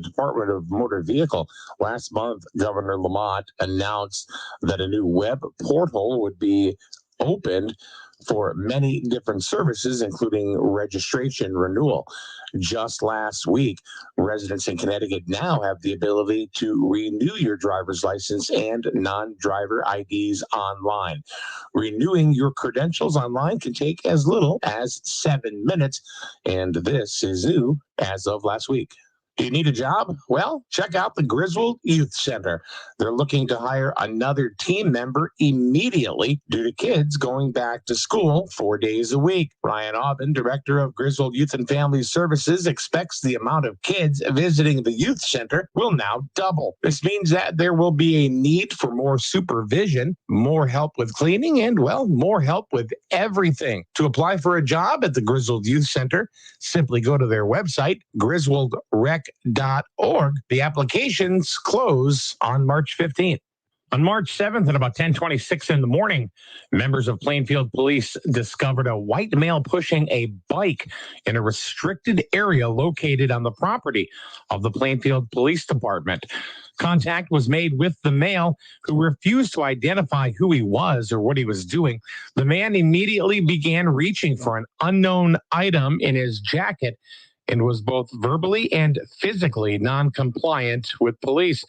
Department of Motor Vehicle. Last month, Governor Lamont announced that a new web portal would be opened for many different services, including registration renewal. Just last week, residents in Connecticut now have the ability to renew your driver's license and non-driver IDs online. Renewing your credentials online can take as little as 7 minutes, and this is new as of last week. Do you need a job? Well, check out the Griswold Youth Center. They're looking to hire another team member immediately due to kids going back to school 4 days a week. Ryan Aubin, director of Griswold Youth and Family Services, expects the amount of kids visiting the youth center will now double. This means that there will be a need for more supervision, more help with cleaning, and, well, more help with everything. To apply for a job at the Griswold Youth Center, simply go to their website, griswoldrec.org. The applications close on March 15th. On March 7th at about 10:26 in the morning, members of Plainfield Police discovered a white male pushing a bike in a restricted area located on the property of the Plainfield Police Department. Contact was made with the male, who refused to identify who he was or what he was doing. The man immediately began reaching for an unknown item in his jacket and was both verbally and physically non-compliant with police.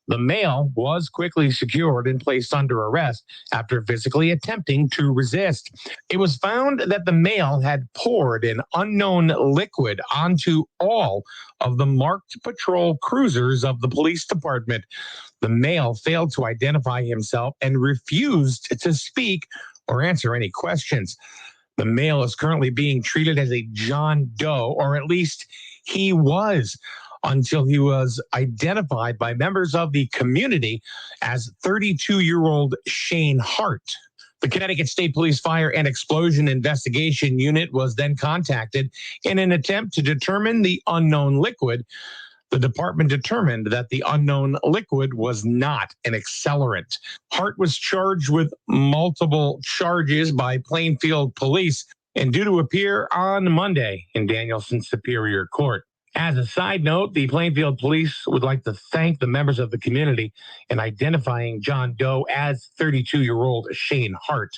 The male was quickly secured and placed under arrest after physically attempting to resist. It was found that the male had poured an unknown liquid onto all of the marked patrol cruisers of the police department. The male failed to identify himself and refused to speak or answer any questions. The male is currently being treated as a John Doe, or at least he was, until he was identified by members of the community as 32-year-old Shane Hart. The Connecticut State Police Fire and Explosion Investigation Unit was then contacted in an attempt to determine the unknown liquid. The department determined that the unknown liquid was not an accelerant. Hart was charged with multiple charges by Plainfield Police and due to appear on Monday in Danielson Superior Court. As a side note, the Plainfield Police would like to thank the members of the community in identifying John Doe as 32-year-old Shane Hart.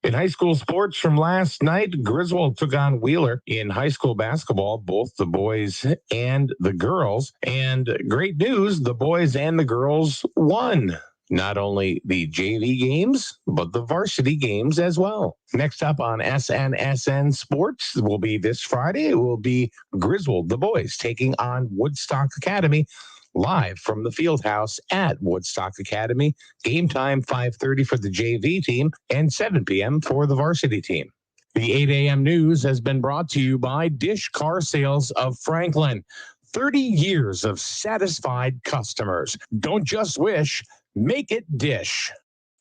In high school sports from last night, Griswold took on Wheeler in high school basketball, both the boys and the girls. And great news, the boys and the girls won. Not only the JV games, but the varsity games as well. Next up on SNSN Sports will be this Friday. It will be Griswold, the boys, taking on Woodstock Academy live from the field house at Woodstock Academy. Game time 5:30 for the JV team and 7 p.m. for the varsity team. The 8 a.m. news has been brought to you by Dish Car Sales of Franklin. 30 years of satisfied customers. Don't just wish, make it Dish.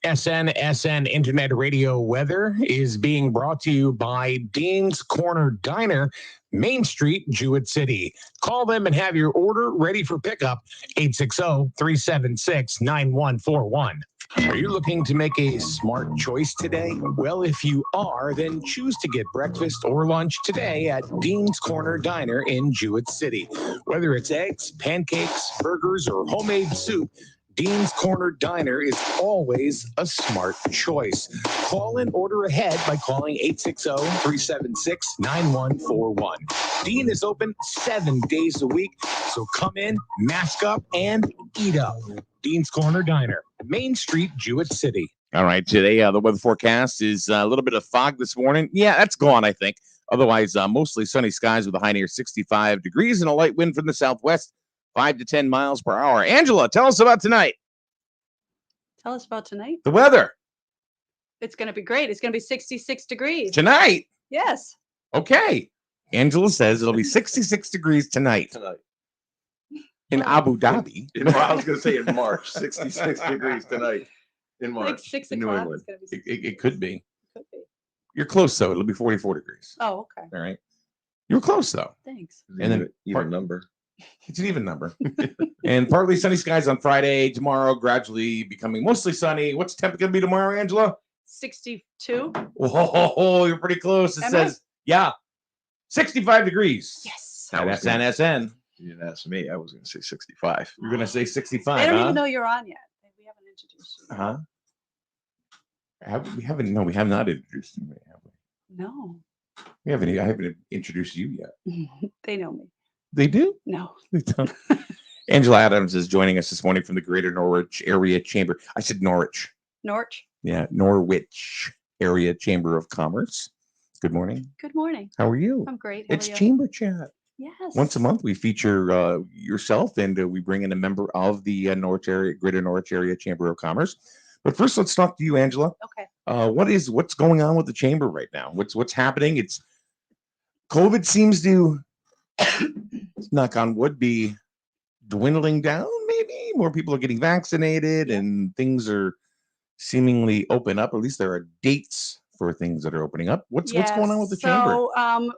SNSN Internet Radio weather is being brought to you by Dean's Corner Diner, Main Street, Jewett City. Call them and have your order ready for pickup, 860-376-9141. Are you looking to make a smart choice today? Well, if you are, then choose to get breakfast or lunch today at Dean's Corner Diner in Jewett City. Whether it's eggs, pancakes, burgers, or homemade soup, Dean's Corner Diner is always a smart choice. Call and order ahead by calling 860-376-9141. Dean is open 7 days a week, so come in, mask up, and eat up. Dean's Corner Diner, Main Street, Jewett City. All right, today the weather forecast is a little bit of fog this morning. Yeah, that's gone, I think. Otherwise, mostly sunny skies with a high near 65 degrees and a light wind from the southwest, 5 to 10 miles per hour. Angela, tell us about tonight. Tell us about tonight. The weather. It's going to be great. It's going to be 66 degrees. Tonight? Yes. Okay. Angela says it'll be 66 degrees tonight. In Abu Dhabi. I was going to say in March, 66 degrees tonight in March. Like 6 in New o'clock. England. It's going to be It could be. could be. You're close, though. It'll be 44 degrees. Oh, okay. All right. You were close, though. Thanks. And then even number. It's an even number. And partly sunny skies on Friday. Tomorrow, gradually becoming mostly sunny. What's the temperature going to be tomorrow, Angela? 62. Oh, you're pretty close. It says, yeah, 65 degrees. Yes. At SNSN. You didn't ask me. I was going to say 65. You're gonna say They 65, don't huh? even know you're on yet. We haven't introduced you. Huh? We haven't. No, we have not introduced you. Have we? No. We haven't. I haven't introduced you yet. They know me. They do. No. They don't. Angela Adams is joining us this morning from the Greater Norwich Area Chamber. I said Norwich. Norwich. Yeah, Norwich Area Chamber of Commerce. Good morning. Good morning. How are you? I'm great. How It's are you? Chamber Chat. Yes. Once a month, we feature yourself, and we bring in a member of the Greater Norwich Area Chamber of Commerce. But first, let's talk to you, Angela. Okay. What's going on with the chamber right now? What's happening? It's COVID seems to, knock on wood, be dwindling down. Maybe more people are getting vaccinated, and things are seemingly open up. At least there are dates for things that are opening up. What's going on with the chamber?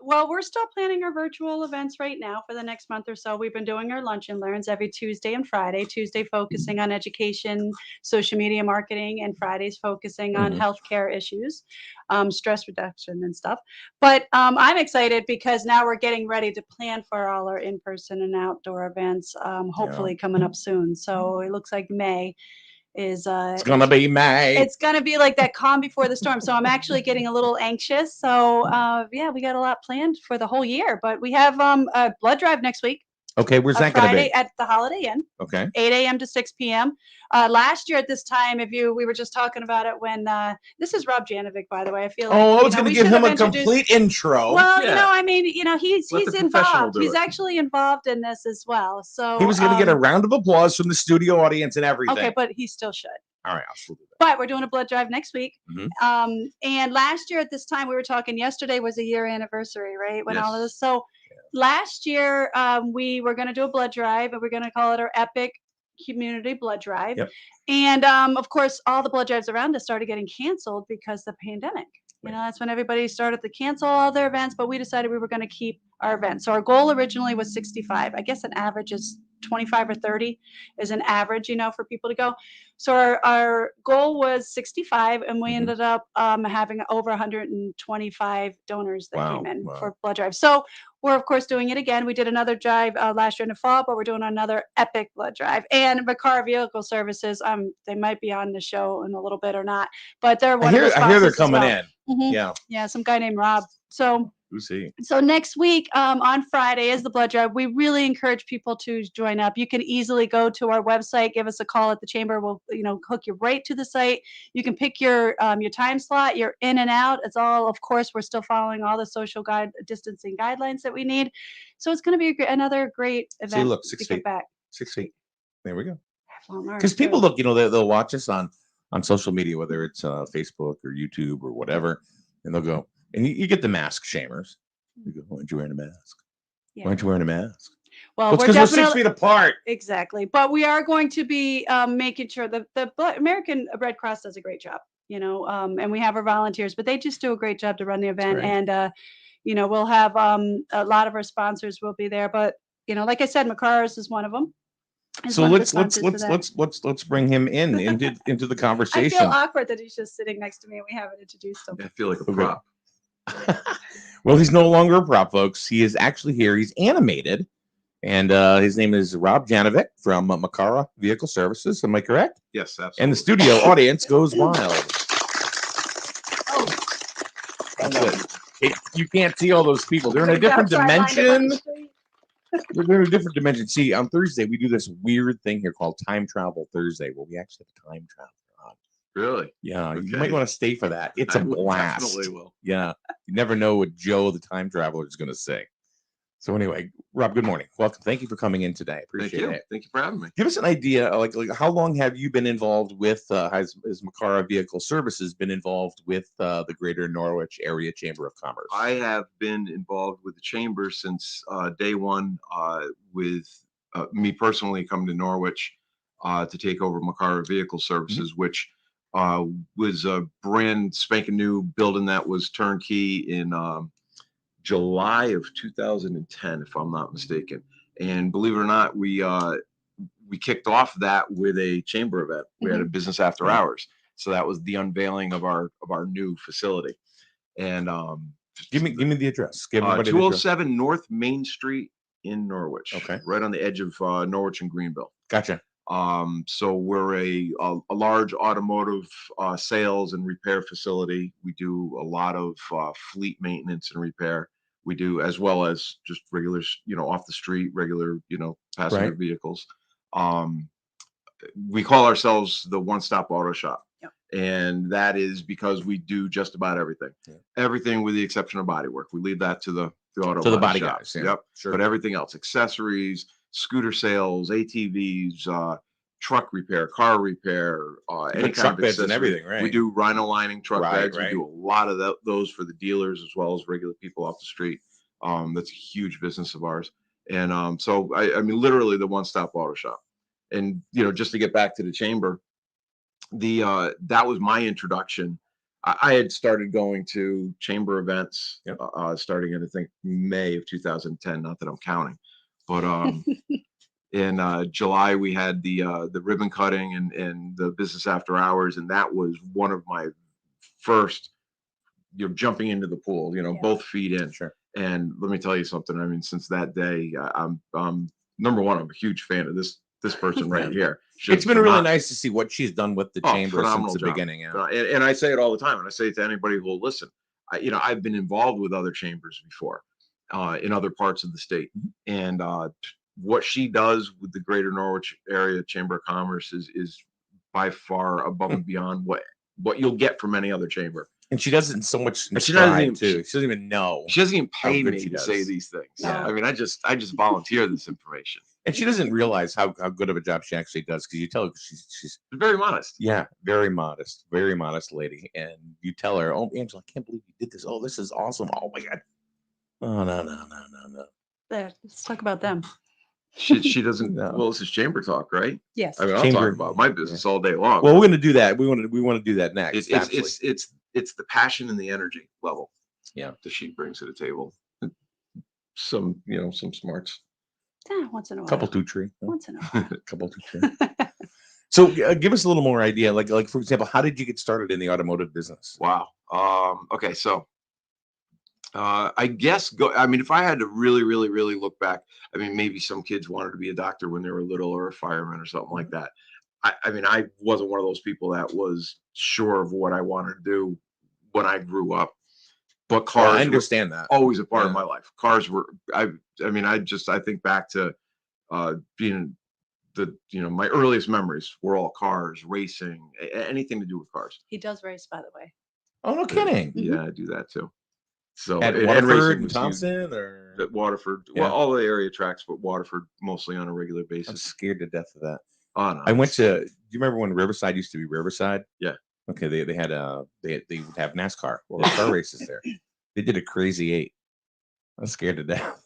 Well, we're still planning our virtual events right now for the next month or so. We've been doing our lunch and learns every Tuesday and Friday. Tuesday focusing on education, social media marketing, and Fridays focusing on healthcare issues, stress reduction and stuff. But I'm excited because now we're getting ready to plan for all our in-person and outdoor events, hopefully coming up soon. So it looks like May is It's gonna be May. it's gonna be like that calm before the storm. So I'm actually getting a little anxious. So yeah, we got a lot planned for the whole year. But we have a blood drive next week. Okay, where's that gonna Friday be? at the Holiday Inn. Okay. 8 a.m. to 6 p.m. Last year at this time, we were just talking about it when this is Rob Janovic, by the way. I feel like I was going to we give should him have a introduced. complete intro. Well, Yeah. I mean, he's Let the professional involved. do He's it. actually involved in this as well. So He was going to get a round of applause from the studio audience and everything. okay, but he still should. All right, I'll still do that. But we're doing a blood drive next week. Mhm. And last year at this time, we were talking, yesterday was a year anniversary, right? When all of Yes. this. So last year, we were going to do a blood drive, and we're going to call it our Epic Community Blood Drive. Yep. And of course, all the blood drives around us started getting canceled because of the pandemic. That's when everybody started to cancel all their events, but we decided we were going to keep our events. So our goal originally was 65. I guess an average is 25 or 30 is an average, for people to go. So our goal was 65, and we ended up having over 125 donors that came in for blood drive. So we're, of course, doing it again. We did another drive last year in the fall, but we're doing another epic blood drive. And Macara Vehicle Services, they might be on the show in a little bit or not, but they're one of the sponsors. I hear they're as coming well. in. Mhm. Yeah, some guy named Rob. So Who's he? So next week on Friday is the blood drive. We really encourage people to join up. You can easily go to our website, give us a call at the chamber. We'll hook you right to the site. You can pick your time slot. You're in and out. It's all, of course, we're still following all the social distancing guidelines that we need. So it's going to be another great event. See, look, 6 to feet. get back. 6 feet. There we go. Long arms, Because people too. look, they'll watch us on social media, whether it's Facebook or YouTube or whatever, and they'll go, and you get the mask shamers. You go, why aren't you wearing a mask? Yeah. Why aren't you wearing a mask? Well, Well, it's because we're 6 feet apart. Exactly. But we are going to be making sure that the American Red Cross does a great job, and we have our volunteers, but they just do a great job to run the event. Right. And, we'll have a lot of our sponsors will be there. But, like I said, Macara's is one of them. So let's bring him into the I conversation. feel awkward that he's just sitting next to me and we haven't introduced him. I feel like a prop. Well, he's no longer a prop, folks. He is actually here. He's animated, and his name is Rob Janovic from Macara Vehicle Services. Am I correct? Yes, absolutely. And the studio audience goes wild. Oh, That's it. You can't see all those people. They're in a different dimension. They're in a different dimension. See, on Thursday, we do this weird thing here called Time Travel Thursday, where we actually have a time traveler on. Really? Yeah, you Okay. might want to stay for that. It's a blast. Definitely will. Yeah, you never know what Joe, the time traveler, is going to say. So anyway, Rob, good morning. Welcome. Thank you for coming in today. Appreciate it. Thank you for having me. Give us an idea, like how long have you been involved with, has Macara Vehicle Services been involved with the Greater Norwich Area Chamber of Commerce? I have been involved with the chamber since day one, with me personally coming to Norwich to take over Macara Vehicle Services, which was a brand spanking new building that was turnkey in July of 2010, if I'm not mistaken. And believe it or not, we kicked off that with a chamber event. We had a business after hours, so that was the unveiling of our new facility. And give me the address. Give everybody the address. 207 North Main Street in Norwich. Okay. Right on the edge of Norwich and Greenville. Gotcha. So we're a large automotive sales and repair facility. We do a lot of fleet maintenance and repair. We do, as well as just regular, off the street, regular, passenger Right. vehicles. We call ourselves the one-stop auto shop. Yep. And that is because we do just about everything. Yeah. Everything with the exception of body work. We leave that to the auto To the body shops. guys. Yeah. Yep. Sure. But everything else, accessories, scooter sales, ATVs, truck repair, car repair, any kind truck of beds and accessory. everything, right? We do rhino lining truck Right, beds. right. We do a lot of those for the dealers as well as regular people off the street. That's a huge business of ours. And so I mean, literally the one-stop auto shop. And just to get back to the chamber, that was my introduction. I had started going to chamber events, Yep. starting in I think May of 2010. Not that I'm counting, but in July we had the ribbon cutting and the business after hours, and that was one of my first jumping into the pool. Yeah. Both feet in. Sure. And let me tell you something. I mean, since that day, I'm number one. I'm a huge fan of this person right here. It's been really nice to see what she's done with the chamber since phenomenal the job. beginning. Yeah. And I say it all the time, and I say it to anybody who will listen. I've been involved with other chambers before, in other parts of the state, and what she does with the Greater Norwich Area Chamber of Commerce is by far above and beyond what you'll get from any other chamber. And she does it in so much And she doesn't even- too. She doesn't even know. She doesn't even How pay good me she to does. say these things. Yeah. I mean, I just volunteer this information. And she doesn't realize how good of a job she actually does, because you tell her she's Very modest. very modest lady. And you tell her, "Oh, Angela, I can't believe you did this. Oh, this is awesome. Oh my God." Oh, no. There, let's talk about them. She doesn't. No. Well, this is chamber talk, right? Yes. I mean, I'll Chamber- talk about my business all day long. Well, we're gonna do that. We want to do that next. It's the passion and the energy level. Yeah. That she brings to the table. Some smarts. Yeah, once in a while. couple two tree. Once in a while. Couple two tree. So give us a little more idea. Like for example, how did you get started in the automotive business? Wow. Okay. So, I guess I mean, if I had to really, really, really look back, I mean, maybe some kids wanted to be a doctor when they were little, or a fireman or something like that. I mean, I wasn't one of those people that was sure of what I wanted to do when I grew up. But Well, cars I were understand that. always a part of Yeah. my life. Cars were. I mean, I think back to being my earliest memories were all cars, racing, anything to do with cars. He does race, by the way. Oh, no kidding. Yeah, I do that too. So At and Waterford racing and was huge. Thompson, or At Waterford, Yeah. well, all the area tracks, but Waterford mostly on a regular I'm basis. scared to death of that. Oh, no, I went it's- to. Do you remember when Riverside used to be Riverside? Yeah. Okay, they had they would have NASCAR or car races there. They did a crazy 8. I was scared to death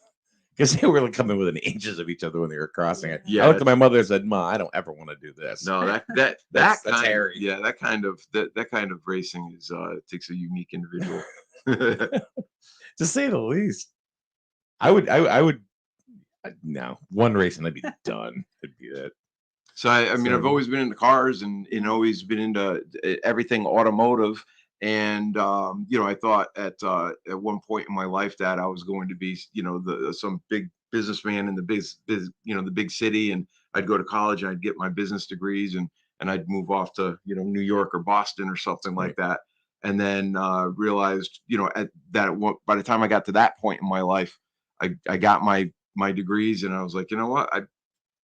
because they were like coming within inches of each other when they were crossing it. Yeah, I looked at my mother and said, "Ma, I don't ever want to do this." No, that That's kind hairy. yeah, that kind of racing is takes a unique individual. To say the least. I would no one race and I'd be done. It'd be it. So I mean, I've So- always been into cars and always been into everything automotive. And I thought at one point in my life that I was going to be, some big businessman in the the big city, and I'd go to college and I'd get my business degrees and I'd move off to New York or Boston or something like that. And then realized, by the time I got to that point in my life, I got my degrees, and I was like, you know what, I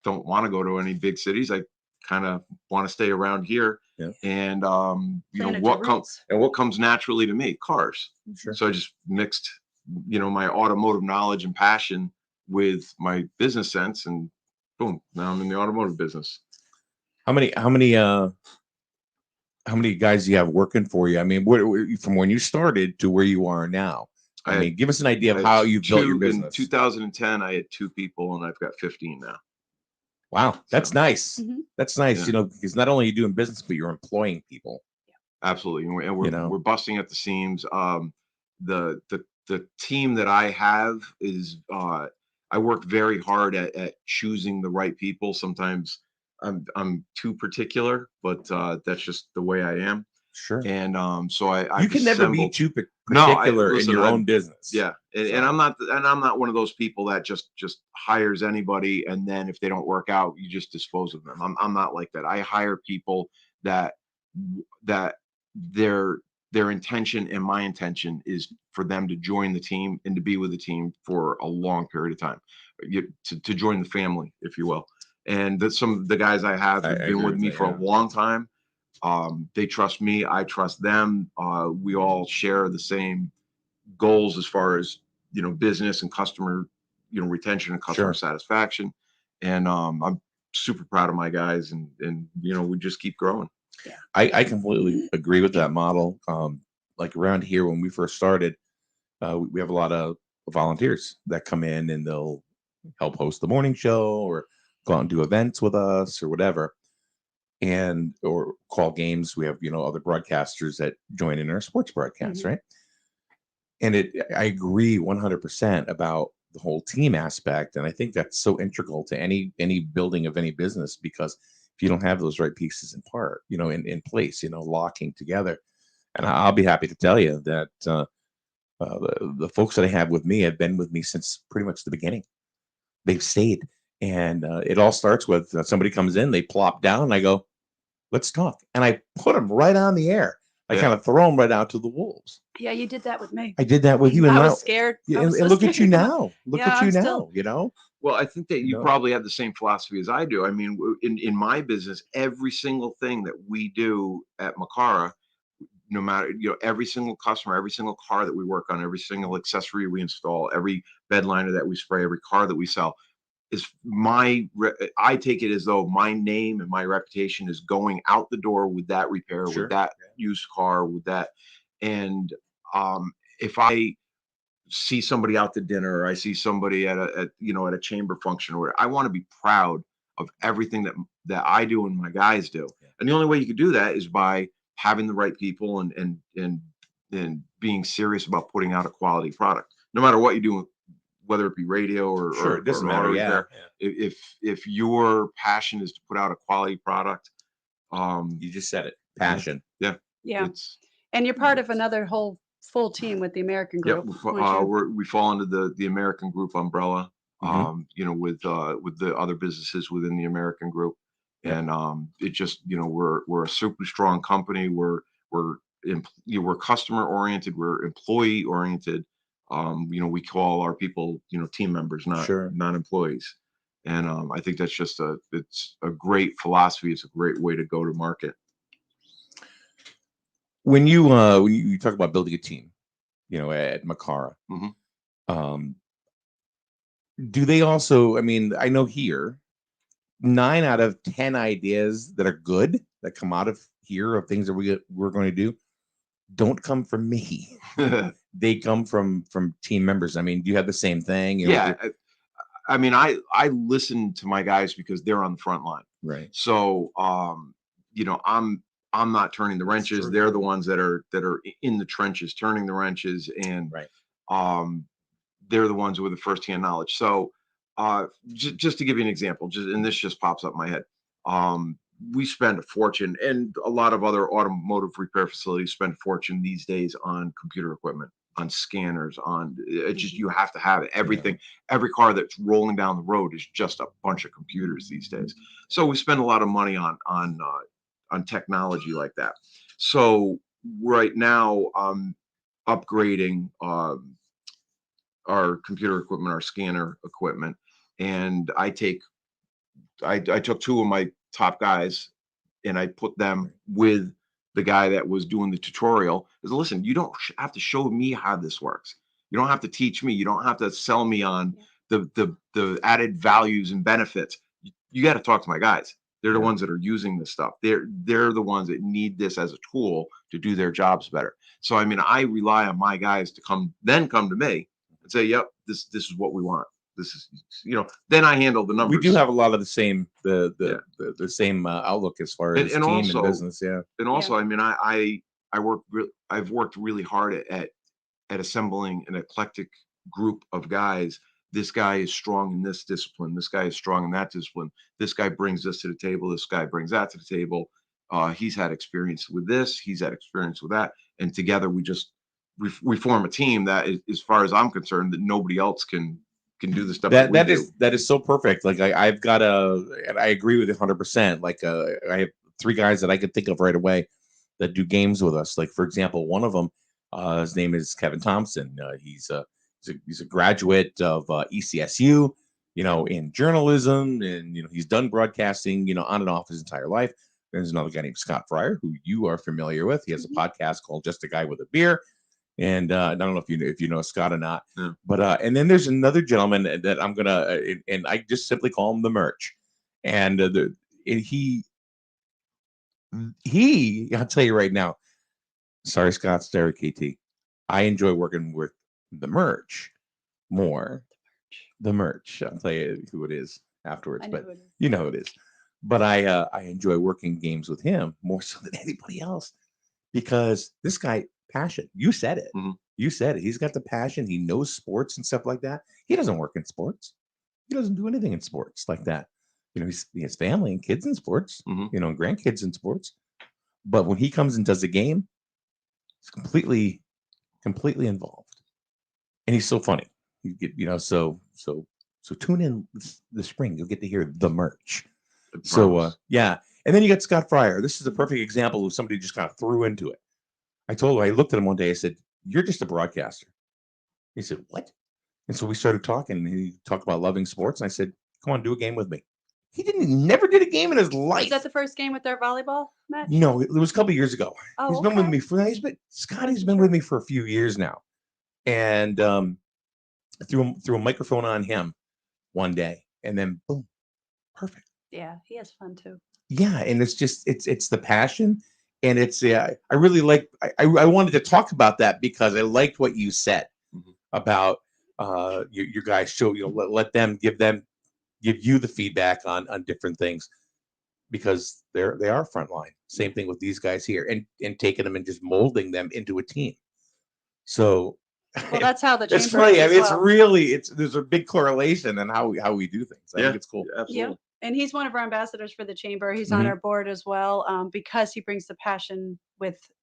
don't want to go to any big cities. I kind of want to stay around here. Yeah. And Planted what your comes roots. what comes naturally to me, cars. Sure. So I just mixed my automotive knowledge and passion with my business sense, and boom, now I'm in the automotive business. How many guys do you have working for you? I mean, from when you started to where you are now? I mean, give us an idea of had how you've built your in business. 2010, I had 2 people, and I've got 15 now. Wow, that's So- nice. Mhm. That's nice. Yeah. Because not only are you doing business, but you're employing people. Absolutely, and we're, know. busting at the seams. The team that I have is I work very hard at choosing the right people. Sometimes I'm too particular, but that's just the way I am. Sure. And so I You can never be assembled. too No, particular in your own business. Yeah, and So- I'm not one of those people that just hires anybody, and then if they don't work out, you just dispose of them. I'm not like that. I hire people that that their intention and my intention is for them to join the team and to be with the team for a long period of time, to join the family, if you will. And that some of the guys I have I been agree with with me that, for yeah. a long time. They trust me, I trust them. We all share the same goals as far as business and customer retention and customer Sure. satisfaction. And I'm super proud of my guys, and we just keep growing. I completely agree with that model. Like around here when we first started, we have a lot of volunteers that come in and they'll help host the morning show or go out and do events with us or whatever, and or call games. We have other broadcasters that join in our sports broadcasts, Mhm. right? And I agree 100% about the whole team aspect, and I think that's so integral to any building of any business, because if you don't have those right pieces in place, locking together. And I'll be happy to tell you that the folks that I have with me have been with me since pretty much the beginning. They've stayed, and it all starts with somebody comes in, they plop down, and I go, "Let's talk," and I put them right on the air. I Yeah. kind of throw them right out to the wolves. Yeah, you did that with me. I did that with you, and I now, was scared. I and was so look at you scared to come out. now. Look Yeah, at you I'm now. still- Well, I think that you No. probably have the same philosophy as I do. I mean, in my business, every single thing that we do at Makara, no matter, every single customer, every single car that we work on, every single accessory we install, every bed liner that we spray, every car that we sell, is I take it as though my name and my reputation is going out the door with that repair, Sure. with that used car, with that. And if I see somebody out to dinner, or I see somebody at a chamber function, or whatever, I want to be proud of everything that I do and my guys do. Yeah. And the only way you can do that is by having the right people and being serious about putting out a quality product, no matter what you do, whether it be radio or Sure, it doesn't or matter. auto Yeah. repair. If your passion is to put out a quality product, You just said it. Passion. Yeah, it's and you're part of another whole full team with the American yeah. group. aren't you? We fall under the American Group umbrella. Mhm. With the other businesses within the American Group, Yep. and it just we're a super strong company. We're customer oriented. We're employee oriented. We call our people team members, Sure. not employees. And I think that's it's a great philosophy. It's a great way to go to market. When you talk about building a team, at Makara, Mhm. um, do they also? I mean, I know here 9 out of 10 ideas that are good that come out of here of things that we're going to do don't come from me. They come from team members. I mean, do you have the same thing? Yeah. I mean, I listen to my guys because they're on the front line. Right. So, I'm not turning the wrenches. true. They're the ones that are in the trenches, turning the wrenches, and Right. they're the ones with the firsthand knowledge. So, just to give you an example, and this just pops up in my head. We spend a fortune, and a lot of other automotive repair facilities spend a fortune these days on computer equipment, on scanners, on it. Just you have to have it. Everything, every car that's rolling down the road is just a bunch of computers these days. So we spend a lot of money on technology like that. So right now, I'm upgrading our computer equipment, our scanner equipment, and I took two of my top guys and I put them with the guy that was doing the tutorial. Is listen, you don't have to show me how this works. You don't have to teach me. You don't have to sell me on the added values and benefits. You got to talk to my guys. They're the Yeah. ones that are using this stuff. They're the ones that need this as a tool to do their jobs better. So I mean, I rely on my guys to come to me and say, "Yep, this is what we want. This is Then I handle the numbers." We do have a lot of the same Yeah. the same outlook as far And- as and team also- and business. Yeah. And also, I mean, I've worked really hard at assembling an eclectic group of guys. This guy is strong in this discipline. This guy is strong in that discipline. This guy brings this to the table. This guy brings that to the table. He's had experience with this. He's had experience with that. And together we form a team that is, as far as I'm concerned, that nobody else can do the stuff that we do. That is so perfect. Like I've got and I agree with it 100%. Like I have 3 guys that I could think of right away that do games with us. Like for example, one of them, his name is Kevin Thompson. He's a graduate of ECSU, in journalism, and he's done broadcasting, on and off his entire life. There's another guy named Scott Fryer, who you are familiar with. He has a podcast called Just a Guy with a Beer. And I don't know if you know Scott or not, but and then there's another gentleman that I'm gonna and I just simply call him the Merch, and he I'll tell you right now, sorry Scott, sorry KT, I enjoy working with the Merch more. The Merch, I'll tell you who it is afterwards, but you know who it is. But I enjoy working games with him more so than anybody else because this guy. Passion. You said it. Mm-hmm. You said it. He's got the passion. He knows sports and stuff like that. He doesn't work in sports. He doesn't do anything in sports like that. He has family and kids in sports, mm-hmm. And grandkids in sports. But when he comes and does a game, he's completely involved. And he's so funny. You get, so tune in the spring. You'll get to hear the Merch. So yeah. And then you got Scott Fryer. This is a perfect example of somebody just kind of threw into it. I looked at him one day. I said, "You're just a broadcaster." He said, "What?" And so we started talking. And he talked about loving sports. And I said, "Come on, do a game with me." He never did a game in his life. Is that the first game with their volleyball match? No, it was a couple of years ago. Oh, he's been with me Scotty's been with me for a few years now. And threw a microphone on him one day, and then boom, perfect. Yeah, he has fun too. Yeah, and it's just it's the passion. And it's I really like I wanted to talk about that because I liked what you said about your guys show let them give you the feedback on different things because they are frontline. Same thing with these guys here and taking them and just molding them into a team. So that's how the it's chamber funny. is I mean, well. there's a big correlation in how we do things. I think it's cool. Absolutely. Yeah. And he's one of our ambassadors for the chamber. He's on our board as well because he brings the passion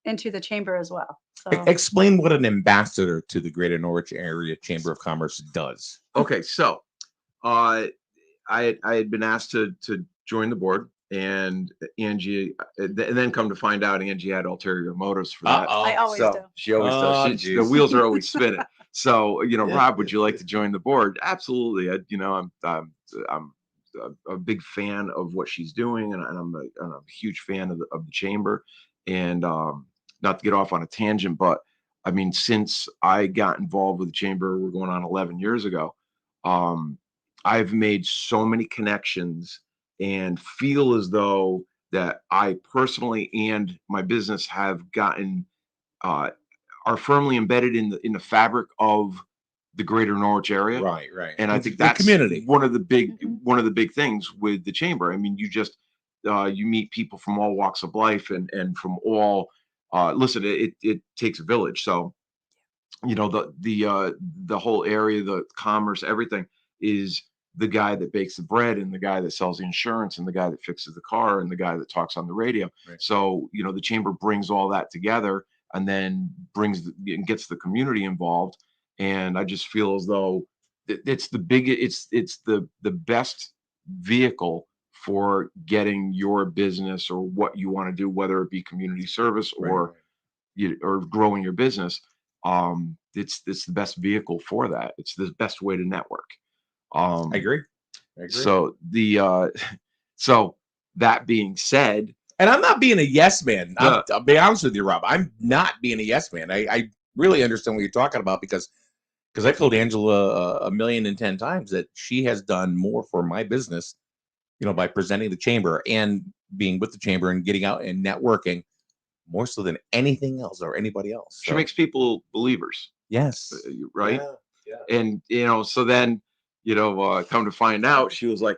into the chamber as well. So explain what an ambassador to the Greater Norwich Area Chamber of Commerce does. Okay, so I had been asked to join the board, and Angie, and then come to find out, Angie had ulterior motives for that. I always do. She always does. The wheels are always spinning. So Rob, would you like to join the board? Absolutely. I'm a big fan of what she's doing, and I'm a huge fan of the chamber. And not to get off on a tangent, but I mean, since I got involved with the chamber, we're going on 11 years ago. I've made so many connections and feel as though that I personally and my business have gotten are firmly embedded in the fabric of the Greater Norwich area. Right. And I think that's community. one of the big things with the chamber. I mean, you just you meet people from all walks of life and from all listen, it takes a village. So the whole area, the commerce, everything is the guy that bakes the bread and the guy that sells the insurance and the guy that fixes the car and the guy that talks on the radio. Right. So the chamber brings all that together and then gets the community involved. And I just feel as though it's the best vehicle for getting your business or what you want to do, whether it be community service or growing your business. It's the best vehicle for that. It's the best way to network. I agree. So so that being said, and I'm not being a yes man. I'll be honest with you, Rob. I'm not being a yes man. I really understand what you're talking about because I've told Angela 1,010,000 times that she has done more for my business, by presenting the chamber and being with the chamber and getting out and networking more so than anything else or anybody else. She makes people believers. Yes. Right. Yeah. And, so then, come to find out, she was like,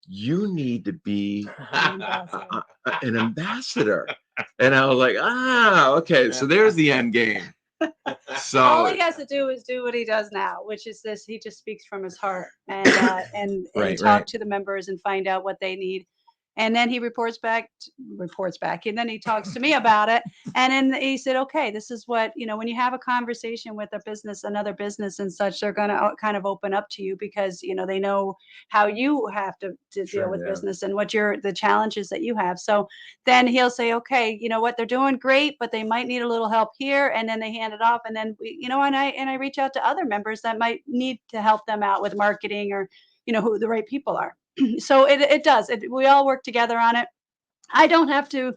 you need to be an ambassador. And I was like, okay. So there's the end game. So all he has to do is do what he does now, which is this. He just speaks from his heart and talk to the members and find out what they need And then he reports back, and then he talks to me about it. And then he said, okay, this is what, when you have a conversation with another business and such, they're going to kind of open up to you because, they know how you have to deal with business and what the challenges that you have. So then he'll say, okay, you know what, they're doing great, but they might need a little help here. And then they hand it off. And then, and I reach out to other members that might need to help them out with marketing or, who the right people are. So it does. We all work together on it. I don't have to.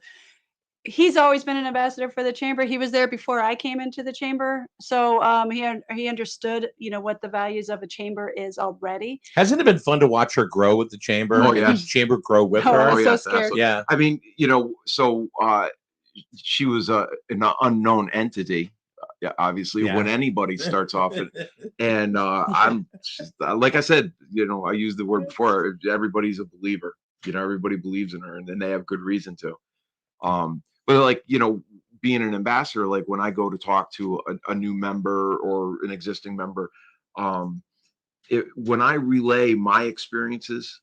He's always been an ambassador for the chamber. He was there before I came into the chamber, so he understood, what the values of a chamber is already. Hasn't it been fun to watch her grow with the chamber? Oh, and yes. the chamber grow with Oh, her. I'm so yes, scared. absolutely. Yeah. I mean, so she was an unknown entity, obviously, when anybody starts off. And I'm like I said, I used the word before. Everybody's a believer. Everybody believes in her, and then they have good reason to. But like being an ambassador, like when I go to talk to a new member or an existing member, when I relay my experiences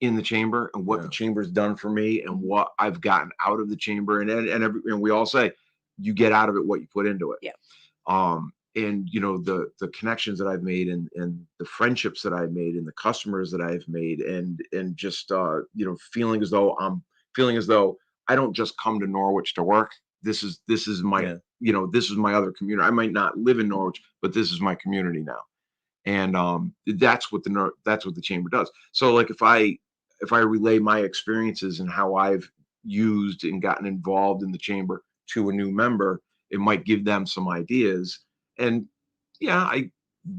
in the chamber and what the chamber's done for me and what I've gotten out of the chamber, and we all say you get out of it what you put into it. Yeah. And the connections that I've made and the friendships that I've made and the customers that I've made and just feeling as though I don't just come to Norwich to work. This is my this is my other community. I might not live in Norwich, but this is my community now. And that's what the chamber does. So like if I relay my experiences and how I've used and gotten involved in the chamber to a new member, it might give them some ideas. And I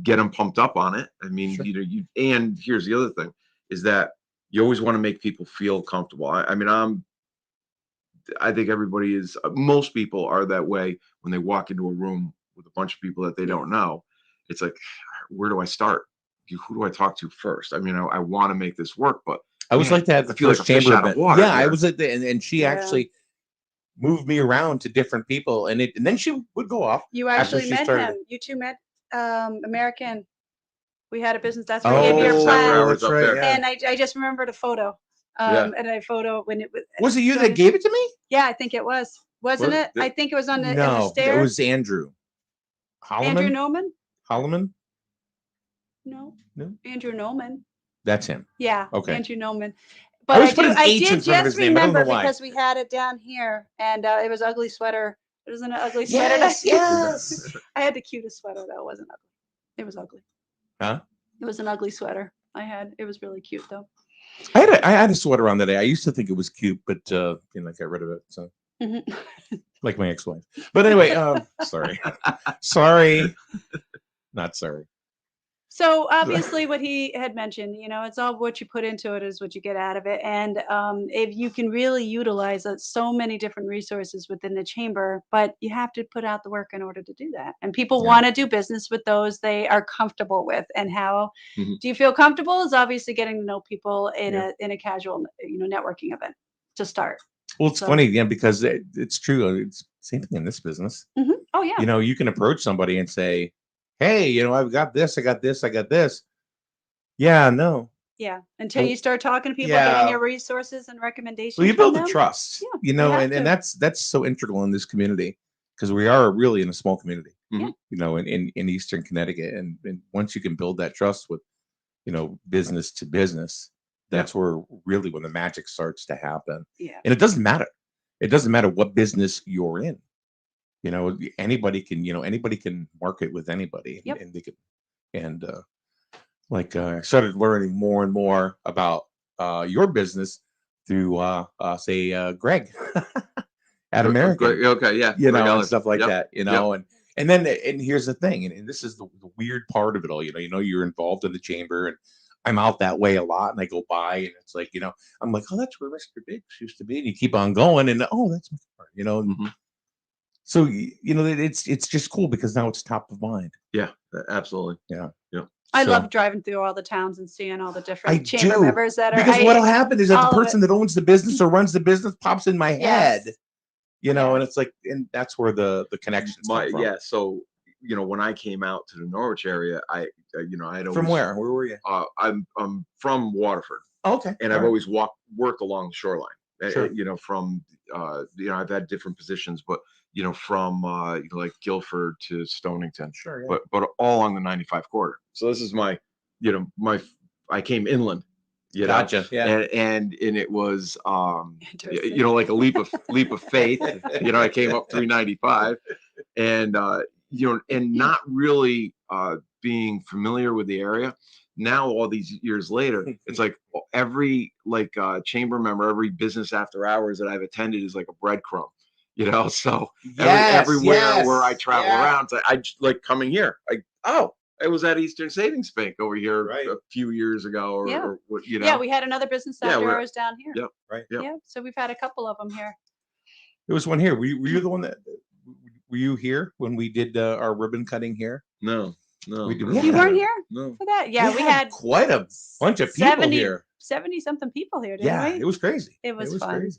get them pumped up on it. I mean, Sure. And here's the other thing is that you always want to make people feel comfortable. I think most people are that way when they walk into a room with a bunch of people that they don't know. It's like, where do I start? Who do I talk to first? I mean, I want to make this work, but I was like that. The feel like first a fish chamber out of event. water Yeah, I here. was at and she actually moved me around to different people, and then she would go off. You actually met him. You two met American. We had a business. That's where he gave your plan. That's right. Yeah. And I just remembered a photo. And a photo when it was it you that gave it to me? Yeah, I think it was. Wasn't it? I think it was on the, in the stairs. It was Andrew. Andrew Noman? Holloman? No. Andrew Noman. That's him. Yeah. Okay. Andrew Noman. But I did just remember because we had it down here and it was ugly sweater. It was an ugly sweater. Yes. I had the cutest sweater though. It wasn't ugly. It was ugly. Huh? It was an ugly sweater. It was really cute though. I had a sweater on that day. I used to think it was cute, but I got rid of it. So like my ex-wife. But anyway, sorry. Not sorry. So obviously what he had mentioned, it's all what you put into it is what you get out of it. And if you can really utilize so many different resources within the chamber, but you have to put out the work in order to do that. And people want to do business with those they are comfortable with. And how do you feel comfortable is obviously getting to know people in a casual, networking event to start. Well, it's funny, because it's true. It's same thing in this business. Mm-hmm. Oh, yeah. You can approach somebody and say, hey, I've got this, I got this. Yeah, no. Yeah. Until you start talking to people, getting your resources and recommendations. Well, you build the trust, and that's so integral in this community because we are really in a small community, in Eastern Connecticut. And once you can build that trust with, business to business, that's where really when the magic starts to happen. Yeah. And it doesn't matter. It doesn't matter what business you're in. Anybody can market with anybody, and they can, I started learning more and more about your business through, say, Greg at American. Okay, yeah, and stuff like that, and then here's the thing, and this is the weird part of it all. You're involved in the chamber, and I'm out that way a lot, and I go by, and it's like, I'm like, oh, that's where Mr. Biggs used to be, and you keep on going, and oh, that's my car, and, so, it's just cool because now it's top of mind. Yeah, absolutely. Yeah. I love driving through all the towns and seeing all the different chamber members that are. Because what'll happen is that the person that owns the business or runs the business pops in my head, and it's like, and that's where the connections come from. Yeah. So, when I came out to the Norwich area, I had always, from where? Where were you? I'm from Waterford. Okay. and I've always worked along the shoreline. Sure. You know, from I've had different positions, but you know, from like Guilford to Stonington, Sure. Yeah. but all on the 95 corridor. So this is my, you know, I came inland. You Gotcha. know? Yeah. And it was Interesting. you know, like a leap of faith. You know, I came up 395, and you know, and not really being familiar with the area. Now all these years later, it's like every chamber member, every business after hours that I've attended is like a breadcrumb, you know. So everywhere where I travel around, it's like, I just like coming here. Like, oh, it was at Eastern Savings Bank over here a few years ago, or what, you know. Yeah, we had another business after hours down here. Yep. Right. Yep. Yeah, so we've had a couple of them here. There was one here. Were you the one that? Were you here when we did our ribbon cutting here? No. You weren't here for that? Yeah, we had quite a bunch of people here. 70 something people here, didn't we? It was crazy. It was fun.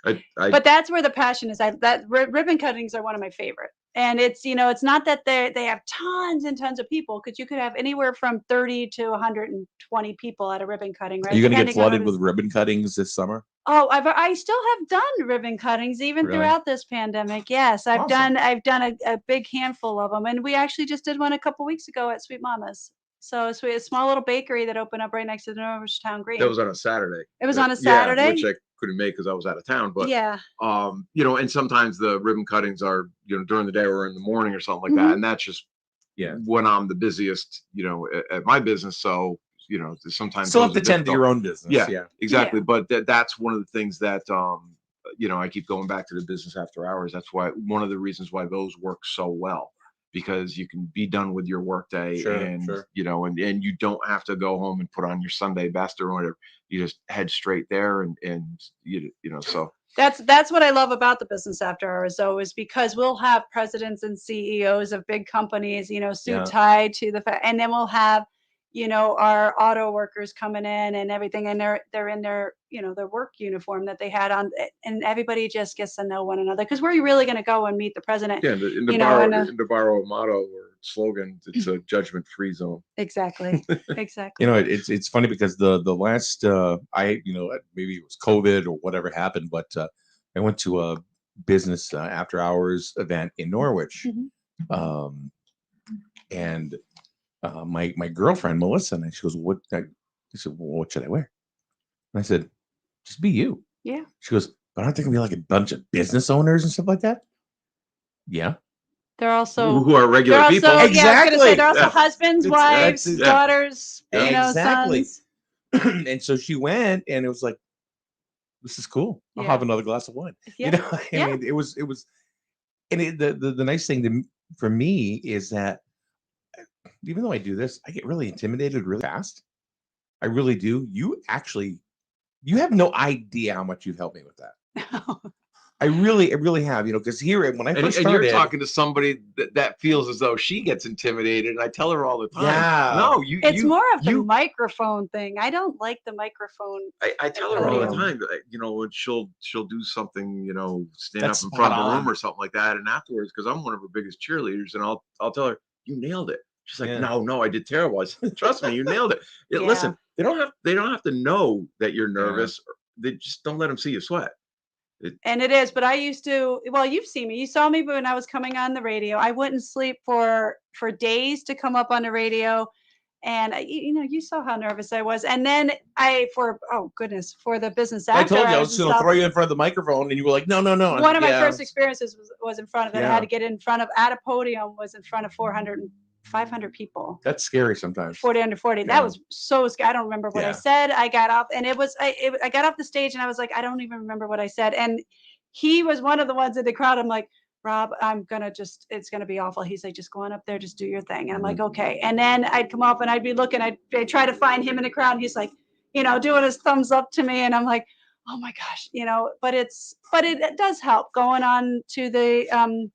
Crazy. But that's where the passion is. Ribbon cuttings are one of my favorite. And it's, you know, it's not that they have tons and tons of people, because you could have anywhere from 30 to 120 people at a ribbon cutting, right? Are you going to get Depending on flooded what with ribbon cuttings this summer? Oh, I still have done ribbon cuttings even Really? throughout this pandemic. Yes, I've Awesome. done a big handful of them, and we actually just did one a couple weeks ago at Sweet Mama's. So it's a small little bakery that opened up right next to the Norwich Town Green. That was on a Saturday. It was on a Saturday, which I couldn't make because I was out of town. But yeah, you know, and sometimes the ribbon cuttings are, you know, during the day or in the morning or something like that, and that's just when I'm the busiest, you know, at my business. So you know, sometimes still have to tend to your own business. Yeah, exactly. Yeah. But that's one of the things that you know, I keep going back to the business after hours. That's why one of the reasons why those work so well, because you can be done with your workday you know, and you don't have to go home and put on your Sunday best or whatever. You just head straight there and you know, so that's what I love about the business after hours, though, is because we'll have presidents and CEOs of big companies, you know, suit tied to and then we'll have, you know, our auto workers coming in and everything, and they're in their, you know, their work uniform that they had on, and everybody just gets to know one another, because we're really going to go and meet the president. Yeah, to borrow a motto or slogan, it's a judgment-free zone. Exactly. You know, it's funny because the last I, you know, maybe it was COVID or whatever happened, but I went to a business after hours event in Norwich, and my girlfriend Melissa, and she goes, "What?" I said, "Well, what should I wear?" And I said, "Just be you." Yeah. She goes, "But aren't there gonna be like a bunch of business owners and stuff like that?" Yeah. They're also who are regular people. Also, exactly. Yeah, I was gonna say they're also husbands, wives, daughters, you know, sons. And so she went, and it was like, this is cool. I'll have another glass of wine. You know, I mean, it was, and the nice thing for me is that even though I do this, I get really intimidated really fast. I really do. You have no idea how much you've helped me with that. I really have, you know, because here when I first started, and you're talking to somebody that feels as though she gets intimidated. And I tell her all the time, no, it's more of the microphone thing. I don't like the microphone. I tell her all the time, you know, when she'll do something, you know, stand up in front of the room or something like that, and afterwards, because I'm one of her biggest cheerleaders, and I'll tell her, you nailed it. She's like, no, I did terrible. I said, trust me, you nailed it. Listen, they don't have to know that you're nervous. They just don't let them see you sweat. And it is, but I used to, well, you've seen me. You saw me when I was coming on the radio. I wouldn't sleep for days to come up on the radio. And you know, you saw how nervous I was. And then for the business after. I told you I was going to throw you in front of the microphone, and you were like, no. One of my first experiences was in front of it. I had to get in front of, at a podium, was in front of 500 people. That's scary sometimes. 40 under 40. That was so scary. I don't remember what I said. I got off, and I got off the stage, and I was like, I don't even remember what I said. And he was one of the ones in the crowd. I'm like, Rob, it's gonna be awful. He's like, just go on up there, just do your thing. And I'm like, okay. And then I'd come up and I'd be looking, I'd try to find him in the crowd. And he's like, you know, doing his thumbs up to me. And I'm like, oh my gosh, you know, but it does help going on to the,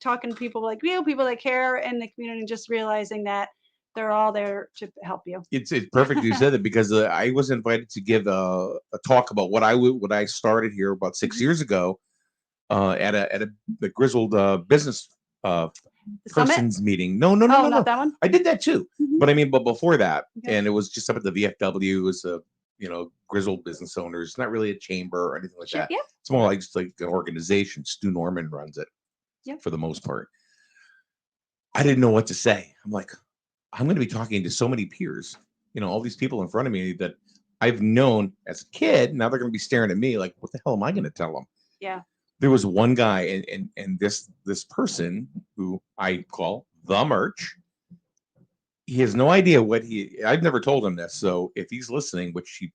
talking to people like you, people that care in the community, and just realizing that they're all there to help you. It's perfect you said that, because I was invited to give a talk about what I started here about 6 years ago at the Grizzled Business Persons meeting. No, not that one. I did that too, but I mean, but before that, and it was just up at the VFW. It was grizzled business owners. It's not really a chamber or anything like Sure, that. yeah. It's more like just like an organization. Stu Norman runs it for the most part. I didn't know what to say. I'm like, I'm going to be talking to so many peers, all these people in front of me that I've known as a kid. Now they're going to be staring at me like, what the hell am I going to tell them? Yeah. There was one guy and this person who I call the merch. He has no idea I've never told him this. So if he's listening, which he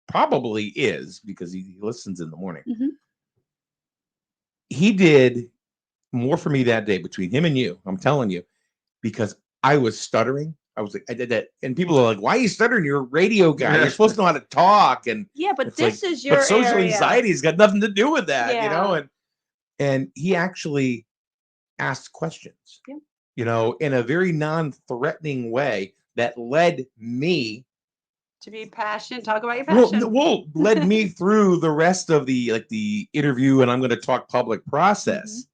probably is because he listens in the morning, he did more for me that day between him and you. I'm telling you, because I was stuttering. I was like, I did that. And people are like, why are you stuttering? You're a radio guy. You're supposed to know how to talk. And yeah, but it's this like, is your but social area. anxiety has got nothing to do with that, Yeah. And he actually asked questions, in a very non-threatening way that led me to be passionate, talk about your passion. Well, led me through the rest of the interview, and I'm going to talk public process.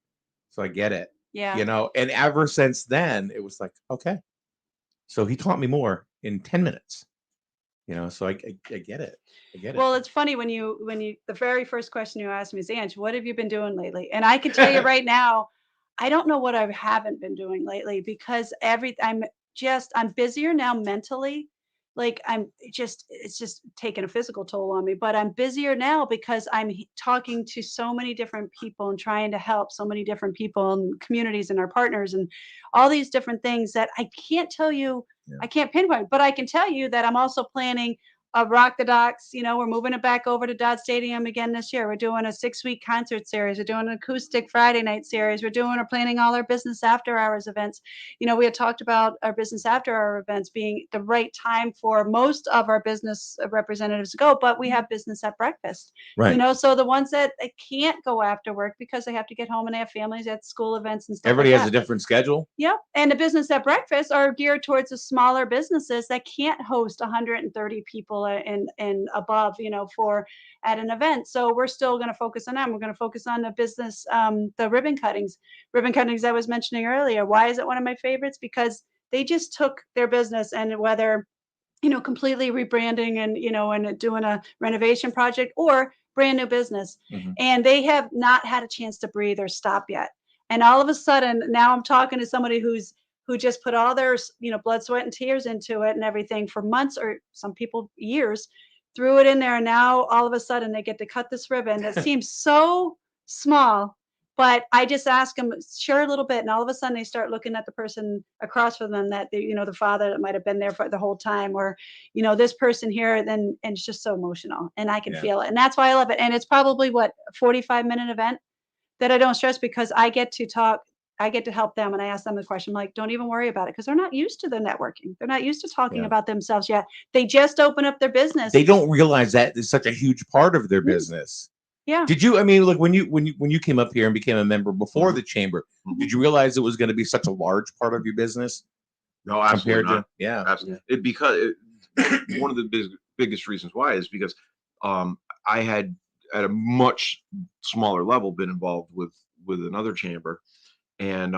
So I get it. Yeah. And ever since then, it was like, okay. So he taught me more in 10 minutes. So I get it. I get it. Well, it's funny when you the very first question you asked me is, Ange, what have you been doing lately? And I can tell you right now, I don't know what I haven't been doing lately because I'm busier now mentally. Like it's just taking a physical toll on me, but I'm busier now because I'm talking to so many different people and trying to help so many different people and communities and our partners and all these different things that I can't tell you. I can't pinpoint, but I can tell you that I'm also planning Rock the Docks. We're moving it back over to Dodd Stadium again this year. We're doing a 6-week concert series. We're doing an acoustic Friday night series. We're planning all our business after hours events. We had talked about our business after hour events being the right time for most of our business representatives to go, but we have business at breakfast. Right. So the ones that can't go after work because they have to get home and they have families at school events and stuff. Everybody like has a different schedule. Yep. And the business at breakfast are geared towards the smaller businesses that can't host 130 people and above, for at an event. So we're still going to focus on them. We're going to focus on the business, the ribbon cuttings I was mentioning earlier. Why is it one of my favorites? Because they just took their business and whether, completely rebranding and doing a renovation project or brand new business. And they have not had a chance to breathe or stop yet. And all of a sudden, now I'm talking to somebody who just put all their, blood, sweat, and tears into it and everything for months or some people years, threw it in there. And now all of a sudden they get to cut this ribbon that seems so small. But I just ask them, share a little bit. And all of a sudden they start looking at the person across from them that, the father that might have been there for the whole time or, this person here. And it's just so emotional and I can feel it. And that's why I love it. And it's probably a 45-minute event that I don't stress because I get to talk. I get to help them and I ask them the question, like, don't even worry about it because they're not used to the networking. They're not used to talking about themselves yet. They just open up their business. They don't realize that is such a huge part of their business. Yeah. Did you? I mean, look, when you came up here and became a member before the chamber, did you realize it was going to be such a large part of your business? No, absolutely not. Absolutely. Because one of the biggest reasons why is because I had at a much smaller level been involved with another chamber and